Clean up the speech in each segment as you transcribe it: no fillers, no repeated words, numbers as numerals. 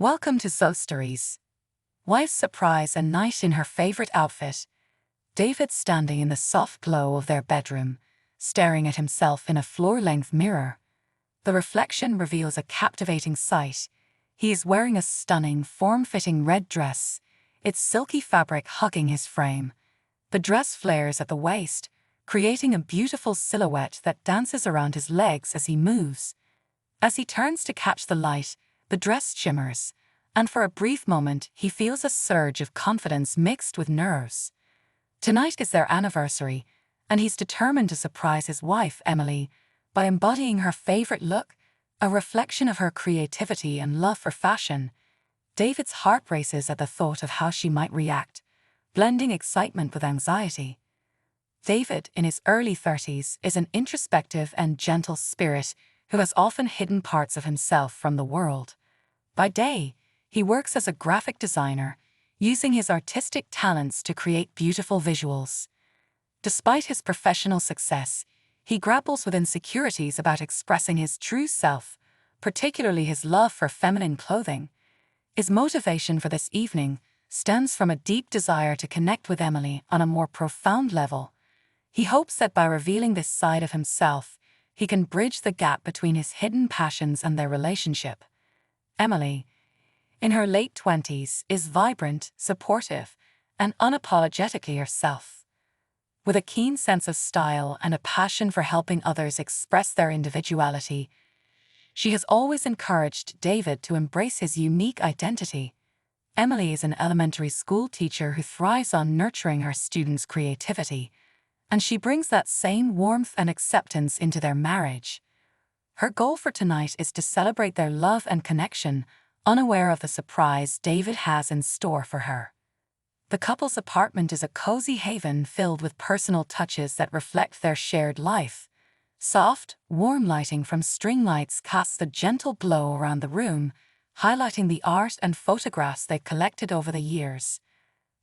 Welcome to So Stories. Wife's surprise and night in her favorite outfit. David standing in the soft glow of their bedroom, staring at himself in a floor-length mirror. The reflection reveals a captivating sight. He is wearing a stunning, form-fitting red dress, its silky fabric hugging his frame. The dress flares at the waist, creating a beautiful silhouette that dances around his legs as he moves. As he turns to catch the light, the dress shimmers, and for a brief moment he feels a surge of confidence mixed with nerves. Tonight is their anniversary, and he's determined to surprise his wife, Emily, by embodying her favorite look, a reflection of her creativity and love for fashion. David's heart races at the thought of how she might react, blending excitement with anxiety. David, in his early 30s, is an introspective and gentle spirit who has often hidden parts of himself from the world. By day, he works as a graphic designer, using his artistic talents to create beautiful visuals. Despite his professional success, he grapples with insecurities about expressing his true self, particularly his love for feminine clothing. His motivation for this evening stems from a deep desire to connect with Emily on a more profound level. He hopes that by revealing this side of himself, he can bridge the gap between his hidden passions and their relationship. Emily, in her late 20s, is vibrant, supportive, and unapologetically herself. With a keen sense of style and a passion for helping others express their individuality, she has always encouraged David to embrace his unique identity. Emily is an elementary school teacher who thrives on nurturing her students' creativity, and she brings that same warmth and acceptance into their marriage. Her goal for tonight is to celebrate their love and connection, unaware of the surprise David has in store for her. The couple's apartment is a cozy haven filled with personal touches that reflect their shared life. Soft, warm lighting from string lights casts a gentle glow around the room, highlighting the art and photographs they've collected over the years.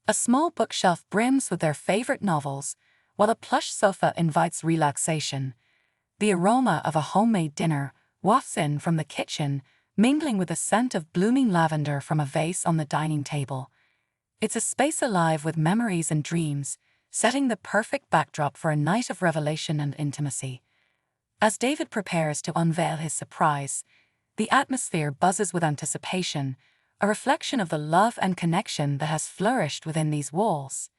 A small bookshelf brims with their favorite novels, while a plush sofa invites relaxation. The aroma of a homemade dinner wafts in from the kitchen, mingling with the scent of blooming lavender from a vase on the dining table. It's a space alive with memories and dreams, setting the perfect backdrop for a night of revelation and intimacy. As David prepares to unveil his surprise, the atmosphere buzzes with anticipation, a reflection of the love and connection that has flourished within these walls.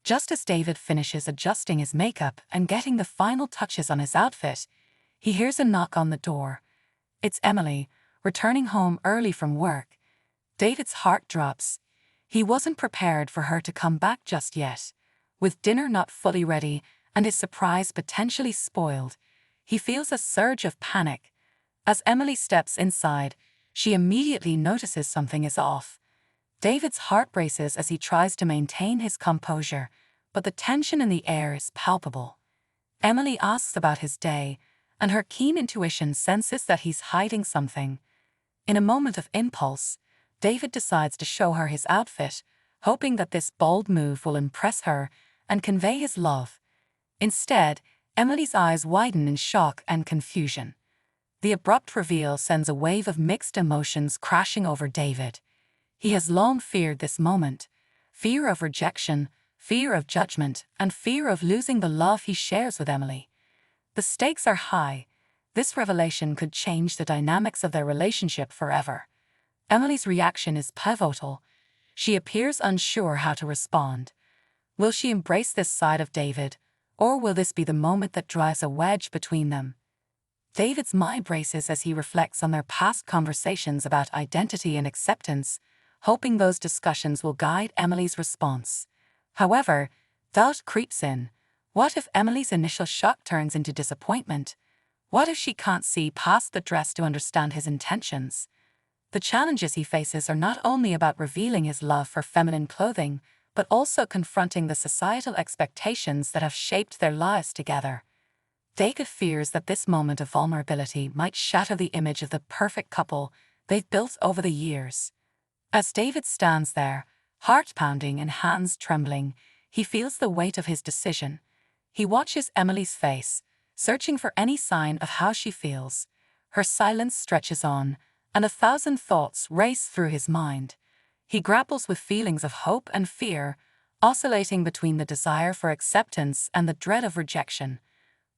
Just as David finishes adjusting his makeup and getting the final touches on his outfit, he hears a knock on the door. It's Emily, returning home early from work. David's heart drops. He wasn't prepared for her to come back just yet. With dinner not fully ready and his surprise potentially spoiled, he feels a surge of panic. As Emily steps inside, she immediately notices something is off. David's heart races as he tries to maintain his composure, but the tension in the air is palpable. Emily asks about his day, and her keen intuition senses that he's hiding something. In a moment of impulse, David decides to show her his outfit, hoping that this bold move will impress her and convey his love. Instead, Emily's eyes widen in shock and confusion. The abrupt reveal sends a wave of mixed emotions crashing over David. He has long feared this moment: fear of rejection, fear of judgment, and fear of losing the love he shares with Emily. The stakes are high. This revelation could change the dynamics of their relationship forever. Emily's reaction is pivotal. She appears unsure how to respond. Will she embrace this side of David, or will this be the moment that drives a wedge between them? David's mind races as he reflects on their past conversations about identity and acceptance, hoping those discussions will guide Emily's response. However, doubt creeps in. What if Emily's initial shock turns into disappointment? What if she can't see past the dress to understand his intentions? The challenges he faces are not only about revealing his love for feminine clothing, but also confronting the societal expectations that have shaped their lives together. David fears that this moment of vulnerability might shatter the image of the perfect couple they've built over the years. As David stands there, heart pounding and hands trembling, he feels the weight of his decision. He watches Emily's face, searching for any sign of how she feels. Her silence stretches on, and 1,000 thoughts race through his mind. He grapples with feelings of hope and fear, oscillating between the desire for acceptance and the dread of rejection.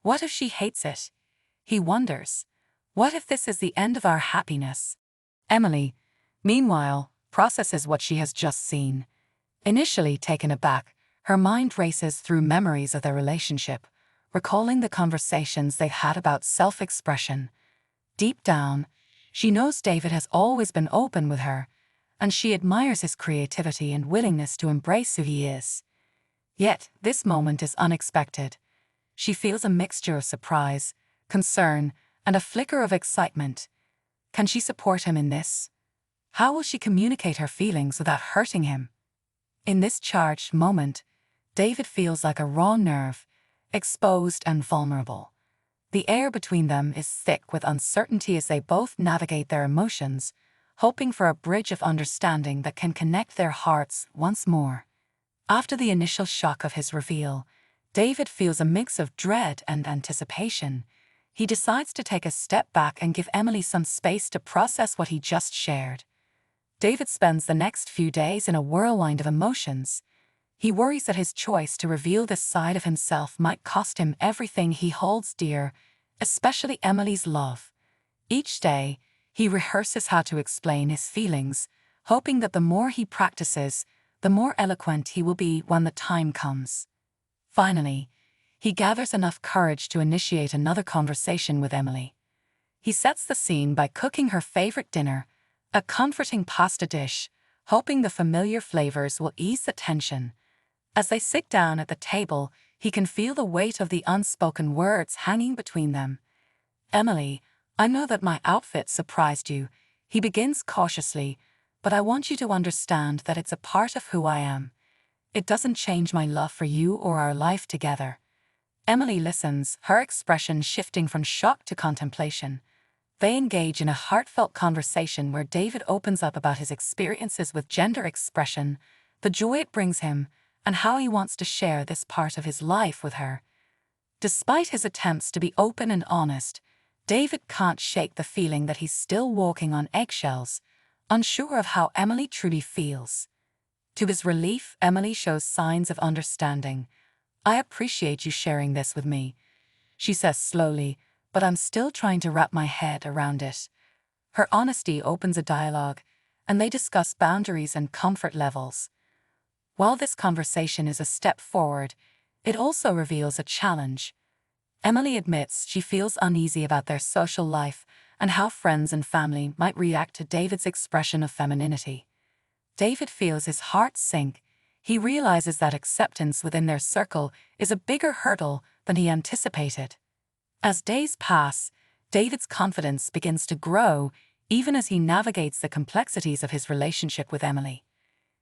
What if she hates it? He wonders. What if this is the end of our happiness? Emily, meanwhile, processes what she has just seen. Initially taken aback, her mind races through memories of their relationship, recalling the conversations they've had about self-expression. Deep down, she knows David has always been open with her, and she admires his creativity and willingness to embrace who he is. Yet, this moment is unexpected. She feels a mixture of surprise, concern, and a flicker of excitement. Can she support him in this? How will she communicate her feelings without hurting him? In this charged moment, David feels like a raw nerve, exposed and vulnerable. The air between them is thick with uncertainty as they both navigate their emotions, hoping for a bridge of understanding that can connect their hearts once more. After the initial shock of his reveal, David feels a mix of dread and anticipation. He decides to take a step back and give Emily some space to process what he just shared. David spends the next few days in a whirlwind of emotions. He worries that his choice to reveal this side of himself might cost him everything he holds dear, especially Emily's love. Each day, he rehearses how to explain his feelings, hoping that the more he practices, the more eloquent he will be when the time comes. Finally, he gathers enough courage to initiate another conversation with Emily. He sets the scene by cooking her favorite dinner, a comforting pasta dish, hoping the familiar flavors will ease the tension. As they sit down at the table, he can feel the weight of the unspoken words hanging between them. "Emily, I know that my outfit surprised you," he begins cautiously, "but I want you to understand that it's a part of who I am. It doesn't change my love for you or our life together." Emily listens, her expression shifting from shock to contemplation. They engage in a heartfelt conversation where David opens up about his experiences with gender expression, the joy it brings him, and how he wants to share this part of his life with her. Despite his attempts to be open and honest, David can't shake the feeling that he's still walking on eggshells, unsure of how Emily truly feels. To his relief, Emily shows signs of understanding. "I appreciate you sharing this with me," she says slowly, "but I'm still trying to wrap my head around it." Her honesty opens a dialogue, and they discuss boundaries and comfort levels. While this conversation is a step forward, it also reveals a challenge. Emily admits she feels uneasy about their social life and how friends and family might react to David's expression of femininity. David feels his heart sink. He realizes that acceptance within their circle is a bigger hurdle than he anticipated. As days pass, David's confidence begins to grow, even as he navigates the complexities of his relationship with Emily.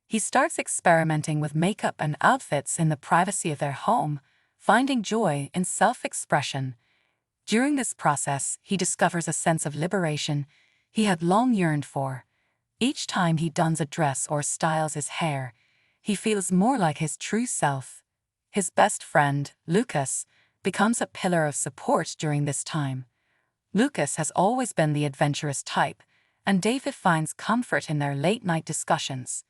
He starts experimenting with makeup and outfits in the privacy of their home, finding joy in self-expression. During this process, he discovers a sense of liberation he had long yearned for. Each time he dons a dress or styles his hair, he feels more like his true self. His best friend, Lucas, becomes a pillar of support during this time. Lucas has always been the adventurous type, and David finds comfort in their late-night discussions.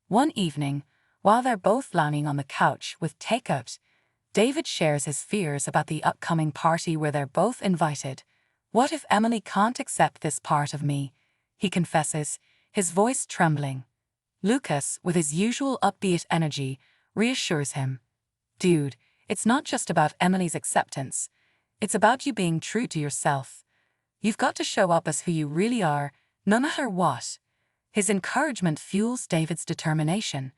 One evening, while they're both lounging on the couch with takeout, David shares his fears about the upcoming party where they're both invited. "What if Emily can't accept this part of me?" he confesses, his voice trembling. Lucas, with his usual upbeat energy, reassures him. "Dude, it's not just about Emily's acceptance. It's about you being true to yourself. You've got to show up as who you really are, no matter what." His encouragement fuels David's determination.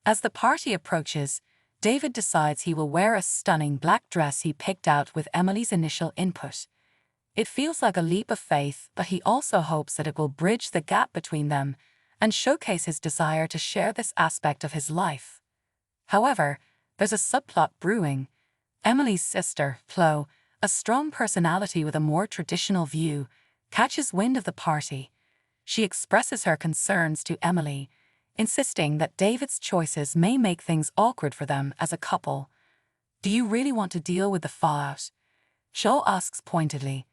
As the party approaches, David decides he will wear a stunning black dress he picked out with Emily's initial input. It feels like a leap of faith, but he also hopes that it will bridge the gap between them and showcase his desire to share this aspect of his life. However, there's a subplot brewing. Emily's sister, Chloe, a strong personality with a more traditional view, catches wind of the party. She expresses her concerns to Emily, insisting that David's choices may make things awkward for them as a couple. "Do you really want to deal with the fallout?" Chloe asks pointedly.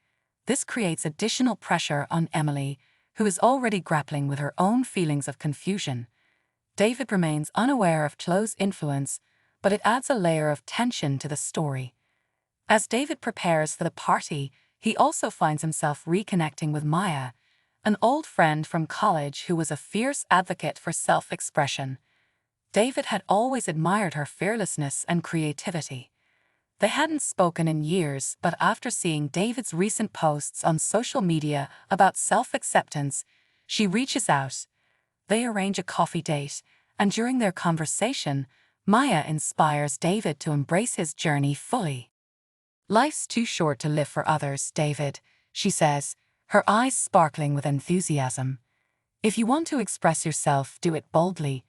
This creates additional pressure on Emily, who is already grappling with her own feelings of confusion. David remains unaware of Chloe's influence, but it adds a layer of tension to the story. As David prepares for the party, he also finds himself reconnecting with Maya, an old friend from college who was a fierce advocate for self-expression. David had always admired her fearlessness and creativity. They hadn't spoken in years, but after seeing David's recent posts on social media about self-acceptance, she reaches out. They arrange a coffee date, and during their conversation, Maya inspires David to embrace his journey fully. "Life's too short to live for others, David," she says, her eyes sparkling with enthusiasm. "If you want to express yourself, do it boldly.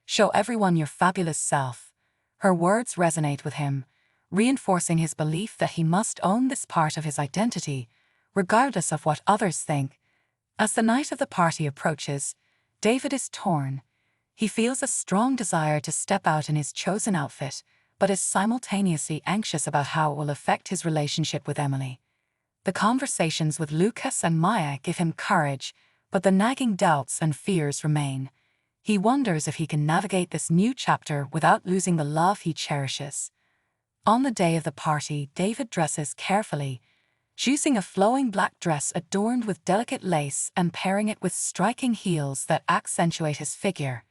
Show everyone your fabulous self." Her words resonate with him, reinforcing his belief that he must own this part of his identity, regardless of what others think. As the night of the party approaches, David is torn. He feels a strong desire to step out in his chosen outfit, but is simultaneously anxious about how it will affect his relationship with Emily. The conversations with Lucas and Maya give him courage, but the nagging doubts and fears remain. He wonders if he can navigate this new chapter without losing the love he cherishes. On the day of the party, David dresses carefully, choosing a flowing black dress adorned with delicate lace and pairing it with striking heels that accentuate his figure.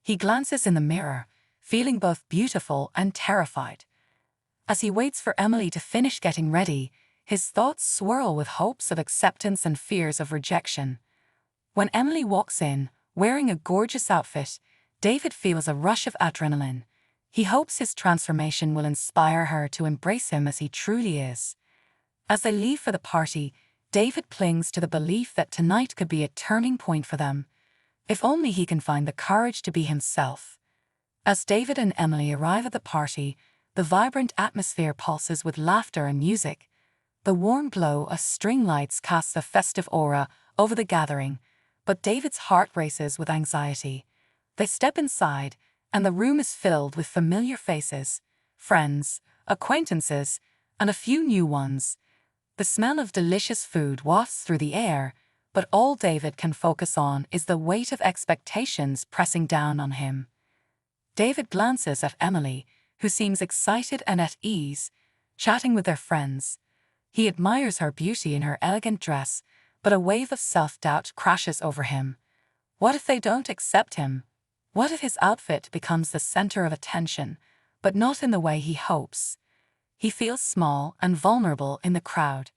He glances in the mirror, feeling both beautiful and terrified. As he waits for Emily to finish getting ready, his thoughts swirl with hopes of acceptance and fears of rejection. When Emily walks in, wearing a gorgeous outfit, David feels a rush of adrenaline. He hopes his transformation will inspire her to embrace him as he truly is. As they leave for the party, David clings to the belief that tonight could be a turning point for them, if only he can find the courage to be himself. As David and Emily arrive at the party, the vibrant atmosphere pulses with laughter and music. The warm glow of string lights casts a festive aura over the gathering, but David's heart races with anxiety. They step inside, and the room is filled with familiar faces, friends, acquaintances, and a few new ones. The smell of delicious food wafts through the air, but all David can focus on is the weight of expectations pressing down on him. David glances at Emily, who seems excited and at ease, chatting with their friends. He admires her beauty in her elegant dress, but a wave of self-doubt crashes over him. What if they don't accept him? What if his outfit becomes the center of attention, but not in the way he hopes? He feels small and vulnerable in the crowd.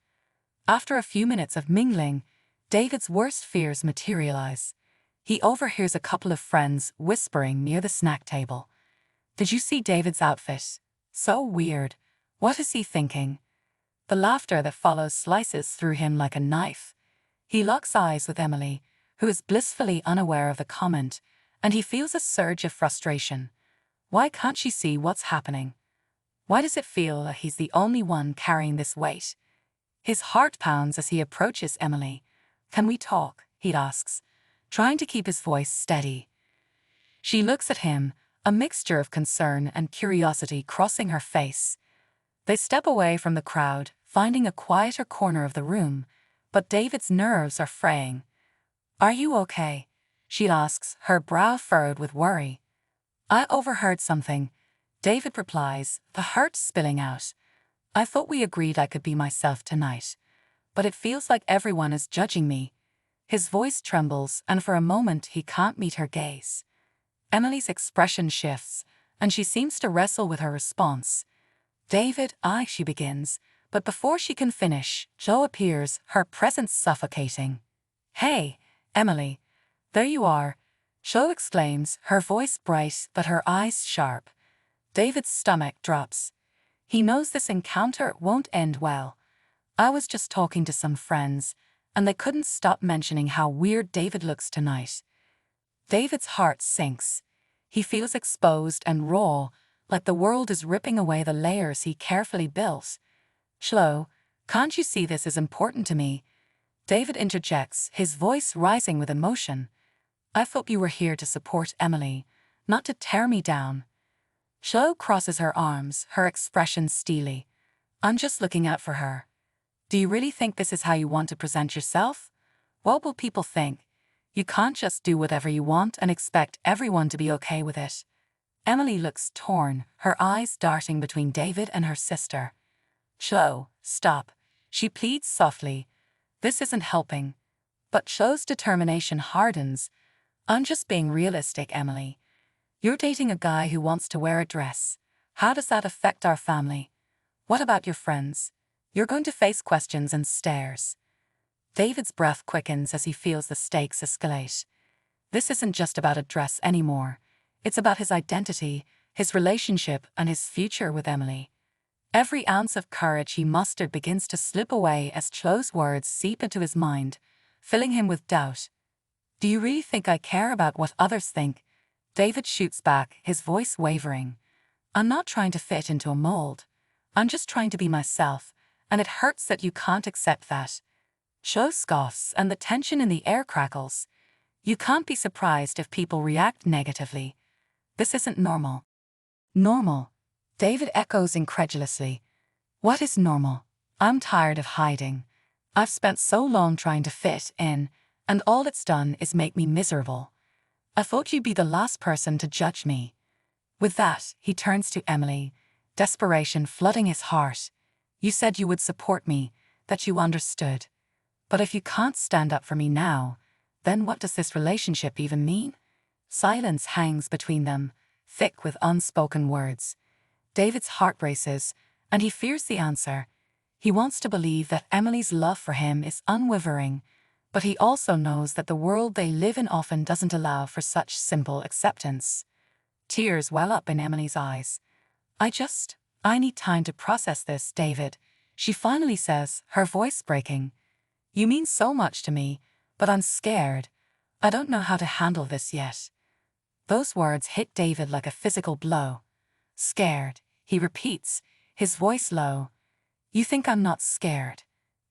After a few minutes of mingling, David's worst fears materialize. He overhears a couple of friends whispering near the snack table. "Did you see David's outfit? So weird. What is he thinking?" The laughter that follows slices through him like a knife. He locks eyes with Emily, who is blissfully unaware of the comment, and he feels a surge of frustration. Why can't she see what's happening? Why does it feel that he's the only one carrying this weight? His heart pounds as he approaches Emily. "Can we talk?" he asks, trying to keep his voice steady. She looks at him, a mixture of concern and curiosity crossing her face. They step away from the crowd, finding a quieter corner of the room, but David's nerves are fraying. "Are you okay?" she asks, her brow furrowed with worry. "I overheard something," David replies, the hurt spilling out. "I thought we agreed I could be myself tonight, but it feels like everyone is judging me." His voice trembles, and for a moment he can't meet her gaze. Emily's expression shifts, and she seems to wrestle with her response. "David, she begins, but before she can finish, Jo appears, her presence suffocating. "Hey, Emily, there you are," Jo exclaims, her voice bright but her eyes sharp. David's stomach drops. He knows this encounter won't end well. "I was just talking to some friends, and they couldn't stop mentioning how weird David looks tonight." David's heart sinks. He feels exposed and raw, like the world is ripping away the layers he carefully built. "Chloe, can't you see this is important to me?" David interjects, his voice rising with emotion. "I thought you were here to support Emily, not to tear me down." Chloe crosses her arms, her expression steely. "I'm just looking out for her." "Do you really think this is how you want to present yourself? What will people think? You can't just do whatever you want and expect everyone to be okay with it. Emily looks torn, her eyes darting between David and her sister. Chloe, stop, she pleads softly. This isn't helping. But Chloe's determination hardens. I'm just being realistic, Emily. You're dating a guy who wants to wear a dress. How does that affect our family? What about your friends? You're going to face questions and stares. David's breath quickens as he feels the stakes escalate. This isn't just about a dress anymore. It's about his identity, his relationship, and his future with Emily. Every ounce of courage he mustered begins to slip away as Chloe's words seep into his mind, filling him with doubt. Do you really think I care about what others think? David shoots back, his voice wavering. I'm not trying to fit into a mold. I'm just trying to be myself, and it hurts that you can't accept that. Chloe scoffs, and the tension in the air crackles. You can't be surprised if people react negatively. This isn't normal. Normal? David echoes incredulously. What is normal? I'm tired of hiding. I've spent so long trying to fit in, and all it's done is make me miserable. I thought you'd be the last person to judge me. With that, he turns to Emily, desperation flooding his heart. You said you would support me, that you understood. But if you can't stand up for me now, then what does this relationship even mean? Silence hangs between them, thick with unspoken words. David's heart races, and he fears the answer. He wants to believe that Emily's love for him is unwavering, but he also knows that the world they live in often doesn't allow for such simple acceptance. Tears well up in Emily's eyes. I need time to process this, David, she finally says, her voice breaking. You mean so much to me, but I'm scared. I don't know how to handle this yet. Those words hit David like a physical blow. Scared, he repeats, his voice low. You think I'm not scared?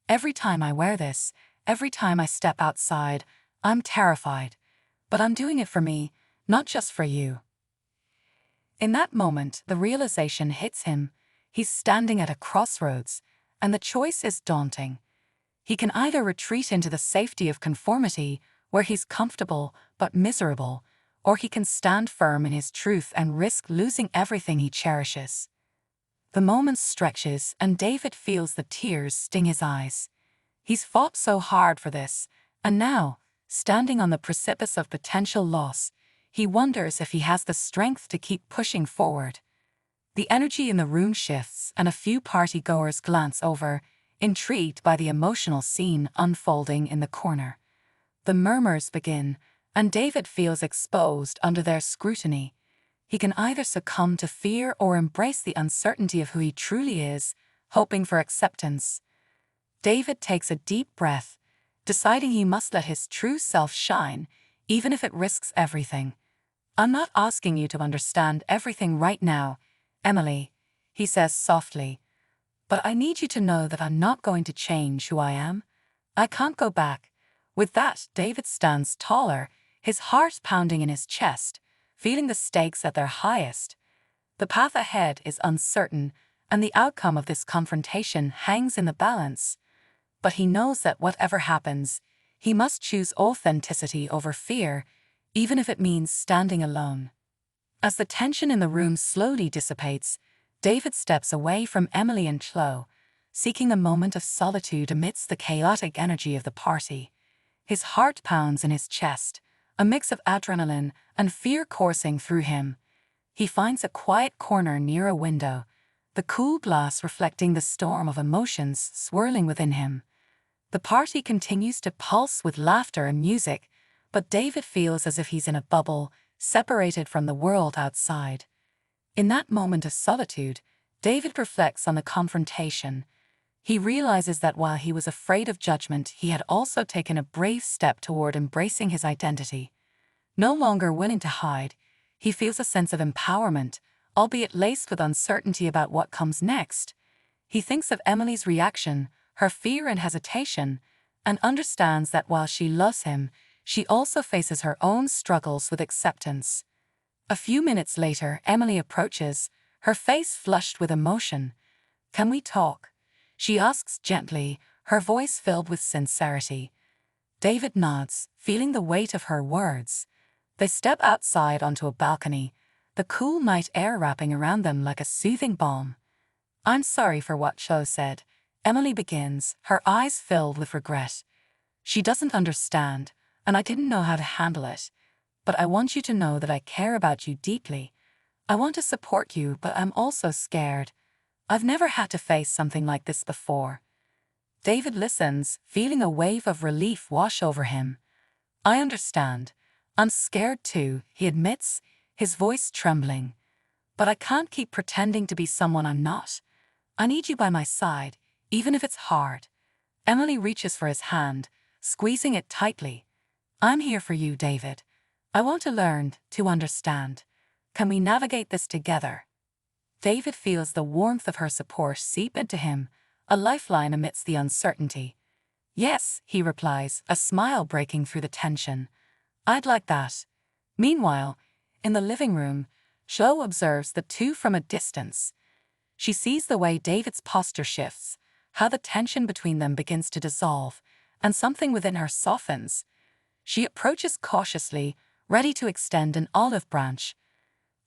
Every time I wear this, every time I step outside, I'm terrified. But I'm doing it for me, not just for you. In that moment, the realization hits him. He's standing at a crossroads, and the choice is daunting. He can either retreat into the safety of conformity, where he's comfortable but miserable, or he can stand firm in his truth and risk losing everything he cherishes. The moment stretches, and David feels the tears sting his eyes. He's fought so hard for this, and now, standing on the precipice of potential loss, he wonders if he has the strength to keep pushing forward. The energy in the room shifts, and a few party-goers glance over, intrigued by the emotional scene unfolding in the corner. The murmurs begin, and David feels exposed under their scrutiny. He can either succumb to fear or embrace the uncertainty of who he truly is, hoping for acceptance. David takes a deep breath, deciding he must let his true self shine, even if it risks everything. I'm not asking you to understand everything right now, Emily, he says softly. But I need you to know that I'm not going to change who I am. I can't go back. With that, David stands taller, his heart pounding in his chest, feeling the stakes at their highest. The path ahead is uncertain, and the outcome of this confrontation hangs in the balance. But he knows that whatever happens, he must choose authenticity over fear, even if it means standing alone. As the tension in the room slowly dissipates, David steps away from Emily and Chloe, seeking a moment of solitude amidst the chaotic energy of the party. His heart pounds in his chest, a mix of adrenaline and fear coursing through him. He finds a quiet corner near a window, the cool glass reflecting the storm of emotions swirling within him. The party continues to pulse with laughter and music, but David feels as if he's in a bubble, separated from the world outside. In that moment of solitude, David reflects on the confrontation. He realizes that while he was afraid of judgment, he had also taken a brave step toward embracing his identity. No longer willing to hide, he feels a sense of empowerment, albeit laced with uncertainty about what comes next. He thinks of Emily's reaction, her fear and hesitation, and understands that while she loves him, she also faces her own struggles with acceptance. A few minutes later, Emily approaches, her face flushed with emotion. "Can we talk?" she asks gently, her voice filled with sincerity. David nods, feeling the weight of her words. They step outside onto a balcony, the cool night air wrapping around them like a soothing balm. "I'm sorry for what Cho said," Emily begins, her eyes filled with regret. "She doesn't understand, and I didn't know how to handle it. But I want you to know that I care about you deeply. I want to support you, but I'm also scared. I've never had to face something like this before." David listens, feeling a wave of relief wash over him. "I understand. I'm scared too," he admits, his voice trembling. "But I can't keep pretending to be someone I'm not. I need you by my side, even if it's hard." Emily reaches for his hand, squeezing it tightly. "I'm here for you, David. I want to learn, to understand. Can we navigate this together?" David feels the warmth of her support seep into him, a lifeline amidst the uncertainty. "Yes," he replies, a smile breaking through the tension. "I'd like that." Meanwhile, in the living room, Cho observes the two from a distance. She sees the way David's posture shifts, how the tension between them begins to dissolve, and something within her softens. She approaches cautiously, ready to extend an olive branch.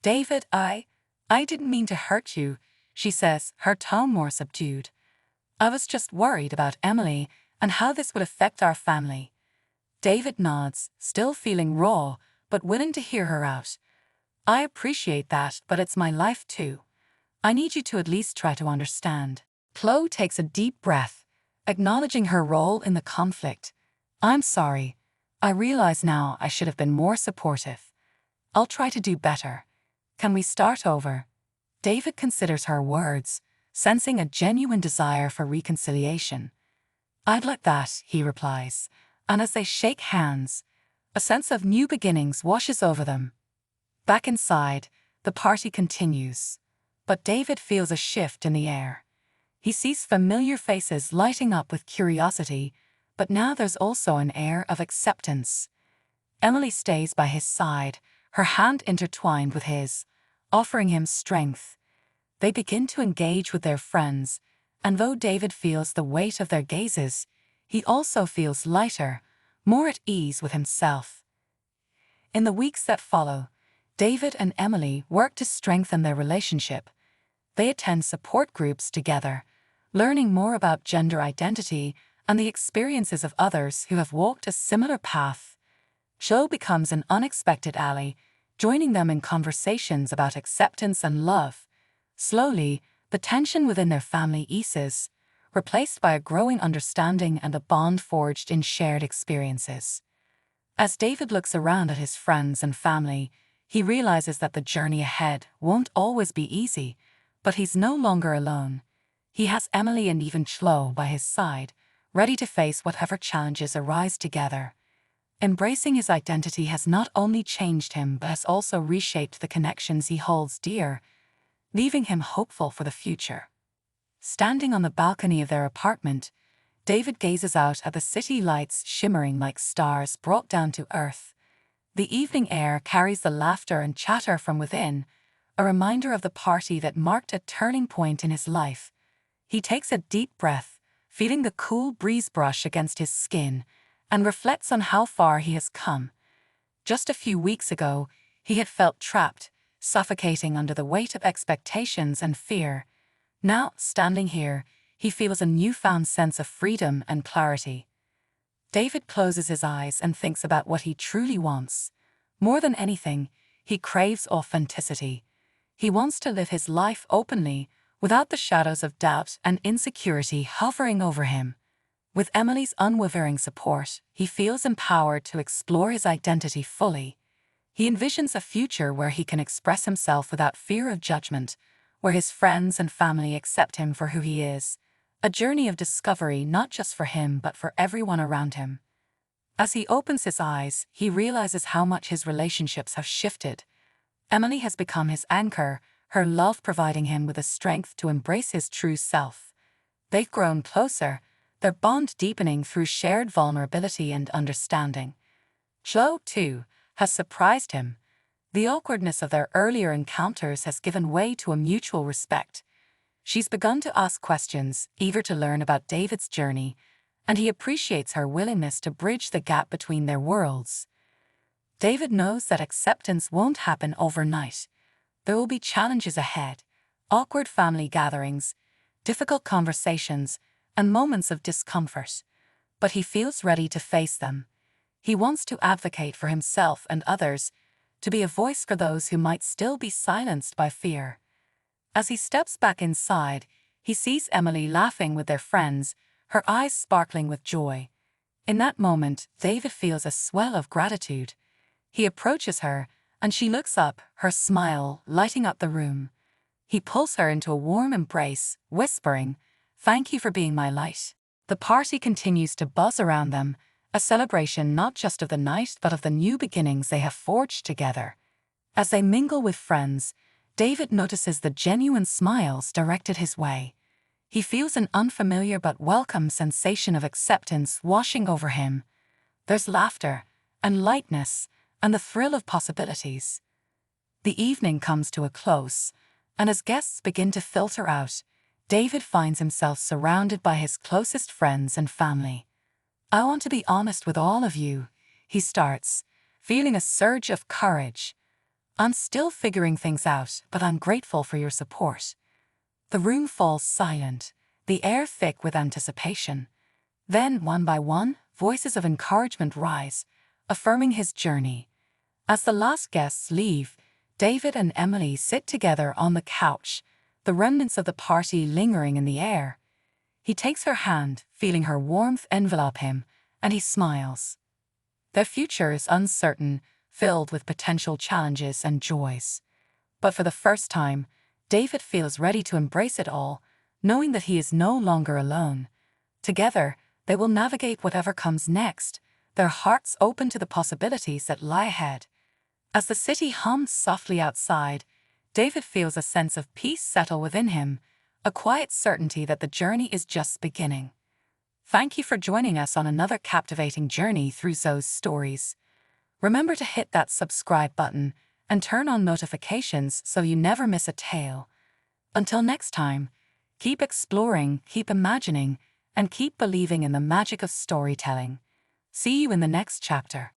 "David, I didn't mean to hurt you," she says, her tone more subdued. "I was just worried about Emily and how this would affect our family." David nods, still feeling raw, but willing to hear her out. "I appreciate that, but it's my life too. I need you to at least try to understand." Chloe takes a deep breath, acknowledging her role in the conflict. "I'm sorry. I realize now I should have been more supportive. I'll try to do better. Can we start over?" David considers her words, sensing a genuine desire for reconciliation. "I'd like that," he replies, and as they shake hands, a sense of new beginnings washes over them. Back inside, the party continues, but David feels a shift in the air. He sees familiar faces lighting up with curiosity, but now there's also an air of acceptance. Emily stays by his side, her hand intertwined with his, offering him strength. They begin to engage with their friends, and though David feels the weight of their gazes, he also feels lighter, more at ease with himself. In the weeks that follow, David and Emily work to strengthen their relationship. They attend support groups together, learning more about gender identity and the experiences of others who have walked a similar path. Cho becomes an unexpected ally, joining them in conversations about acceptance and love. Slowly, the tension within their family eases, replaced by a growing understanding and a bond forged in shared experiences. As David looks around at his friends and family, he realizes that the journey ahead won't always be easy, but he's no longer alone. He has Emily and even Chloe by his side, ready to face whatever challenges arise together. Embracing his identity has not only changed him but has also reshaped the connections he holds dear, leaving him hopeful for the future. Standing on the balcony of their apartment, David gazes out at the city lights shimmering like stars brought down to earth. The evening air carries the laughter and chatter from within, a reminder of the party that marked a turning point in his life. He takes a deep breath, feeling the cool breeze brush against his skin, and reflects on how far he has come. Just a few weeks ago, he had felt trapped, suffocating under the weight of expectations and fear. Now, standing here, he feels a newfound sense of freedom and clarity. David closes his eyes and thinks about what he truly wants. More than anything, he craves authenticity. He wants to live his life openly, without the shadows of doubt and insecurity hovering over him. With Emily's unwavering support, he feels empowered to explore his identity fully. He envisions a future where he can express himself without fear of judgment, where his friends and family accept him for who he is. A journey of discovery not just for him but for everyone around him. As he opens his eyes, he realizes how much his relationships have shifted. Emily has become his anchor, her love providing him with the strength to embrace his true self. They've grown closer, their bond deepening through shared vulnerability and understanding. Chloe, too, has surprised him. The awkwardness of their earlier encounters has given way to a mutual respect. She's begun to ask questions, eager to learn about David's journey, and he appreciates her willingness to bridge the gap between their worlds. David knows that acceptance won't happen overnight. There will be challenges ahead, awkward family gatherings, difficult conversations, and moments of discomfort. But he feels ready to face them. He wants to advocate for himself and others, to be a voice for those who might still be silenced by fear. As he steps back inside, he sees Emily laughing with their friends, her eyes sparkling with joy. In that moment, David feels a swell of gratitude. He approaches her, and she looks up, her smile lighting up the room. He pulls her into a warm embrace, whispering, "Thank you for being my light." The party continues to buzz around them, a celebration not just of the night but of the new beginnings they have forged together. As they mingle with friends, David notices the genuine smiles directed his way. He feels an unfamiliar but welcome sensation of acceptance washing over him. There's laughter and lightness and the thrill of possibilities. The evening comes to a close, and as guests begin to filter out, David finds himself surrounded by his closest friends and family. "I want to be honest with all of you," he starts, feeling a surge of courage. "I'm still figuring things out, but I'm grateful for your support." The room falls silent, the air thick with anticipation. Then, one by one, voices of encouragement rise, affirming his journey. As the last guests leave, David and Emily sit together on the couch, the remnants of the party lingering in the air. He takes her hand, feeling her warmth envelop him, and he smiles. Their future is uncertain, filled with potential challenges and joys. But for the first time, David feels ready to embrace it all, knowing that he is no longer alone. Together, they will navigate whatever comes next, their hearts open to the possibilities that lie ahead. As the city hums softly outside, David feels a sense of peace settle within him, a quiet certainty that the journey is just beginning. Thank you for joining us on another captivating journey through Zoe's stories. Remember to hit that subscribe button and turn on notifications so you never miss a tale. Until next time, keep exploring, keep imagining, and keep believing in the magic of storytelling. See you in the next chapter.